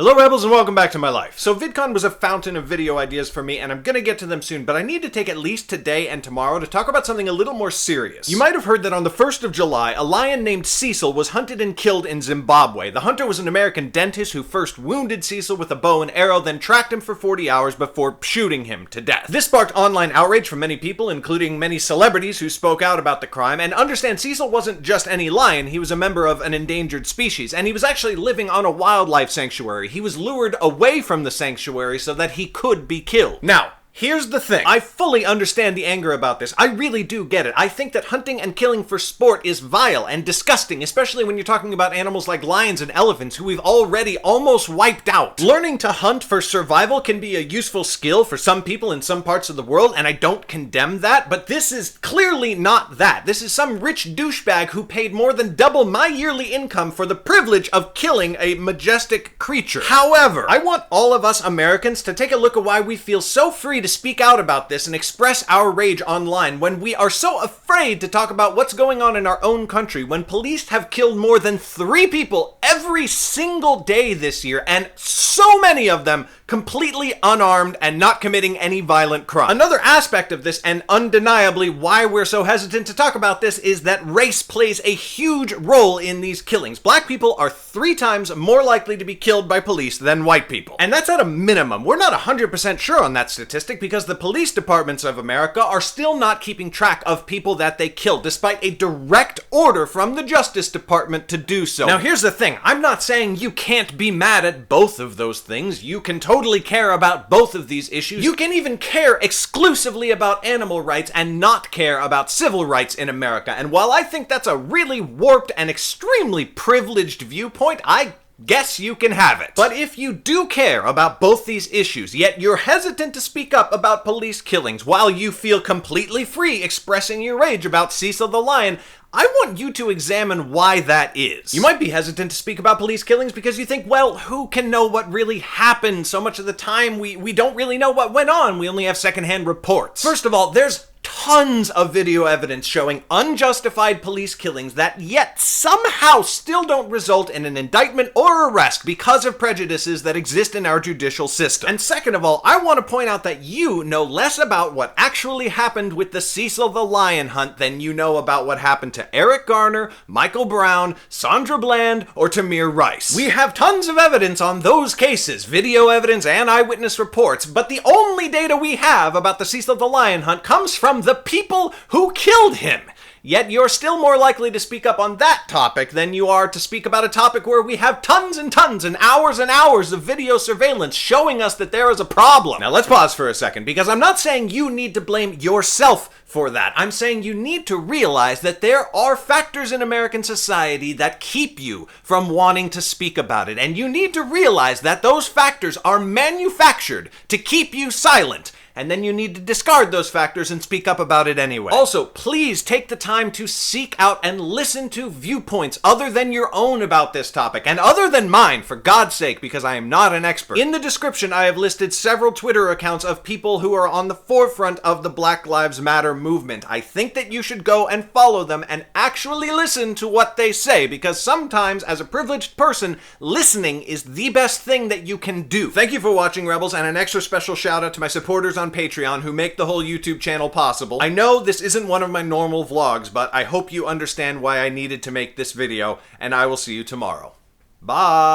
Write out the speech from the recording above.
Hello Rebels and welcome back to my life. So VidCon was a fountain of video ideas for me and I'm gonna get to them soon, but I need to take at least today and tomorrow to talk about something a little more serious. You might have heard that on the 1st of July, a lion named Cecil was hunted and killed in Zimbabwe. The hunter was an American dentist who first wounded Cecil with a bow and arrow, then tracked him for 40 hours before shooting him to death. This sparked online outrage from many people, including many celebrities who spoke out about the crime, and understand Cecil wasn't just any lion, he was a member of an endangered species, and he was actually living on a wildlife sanctuary. He was lured away from the sanctuary so that he could be killed. Now, here's the thing. I fully understand the anger about this. I really do get it. I think that hunting and killing for sport is vile and disgusting, especially when you're talking about animals like lions and elephants who we've already almost wiped out. Learning to hunt for survival can be a useful skill for some people in some parts of the world, and I don't condemn that, but this is clearly not that. This is some rich douchebag who paid more than double my yearly income for the privilege of killing a majestic creature. However, I want all of us Americans to take a look at why we feel so free to speak out about this and express our rage online when we are so afraid to talk about what's going on in our own country, when police have killed more than 3 people every single day this year, and so many of them completely unarmed and not committing any violent crime. Another aspect of this, and undeniably why we're so hesitant to talk about this, is that race plays a huge role in these killings. Black people are 3 times more likely to be killed by police than white people. And that's at a minimum. We're not 100% sure on that statistic because the police departments of America are still not keeping track of people that they killed, despite a direct order from the Justice Department to do so. Now here's the thing, I'm not saying you can't be mad at both of those things. You can totally care about both of these issues. You can even care exclusively about animal rights and not care about civil rights in America. And while I think that's a really warped and extremely privileged viewpoint, I guess you can have it. But if you do care about both these issues, yet you're hesitant to speak up about police killings while you feel completely free expressing your rage about Cecil the Lion, I want you to examine why that is. You might be hesitant to speak about police killings because you think, well, who can know what really happened? So much of the time we don't really know what went on. We only have secondhand reports. First of all, there's tons of video evidence showing unjustified police killings that yet somehow still don't result in an indictment or arrest because of prejudices that exist in our judicial system. And second of all, I want to point out that you know less about what actually happened with the Cecil the Lion hunt than you know about what happened to Eric Garner, Michael Brown, Sandra Bland, or Tamir Rice. We have tons of evidence on those cases, video evidence and eyewitness reports, but the only data we have about the Cecil the Lion hunt comes from the people who killed him. Yet you're still more likely to speak up on that topic than you are to speak about a topic where we have tons and tons and hours of video surveillance showing us that there is a problem. Now let's pause for a second, because I'm not saying you need to blame yourself for that. I'm saying you need to realize that there are factors in American society that keep you from wanting to speak about it, and you need to realize that those factors are manufactured to keep you silent. And then you need to discard those factors and speak up about it anyway. Also, please take the time to seek out and listen to viewpoints other than your own about this topic, and other than mine, for God's sake, because I am not an expert. In the description, I have listed several Twitter accounts of people who are on the forefront of the Black Lives Matter movement. I think that you should go and follow them and actually listen to what they say, because sometimes, as a privileged person, listening is the best thing that you can do. Thank you for watching, Rebels, and an extra special shout out to my supporters on Patreon who make the whole YouTube channel possible. I know this isn't one of my normal vlogs, but I hope you understand why I needed to make this video, and I will see you tomorrow. Bye!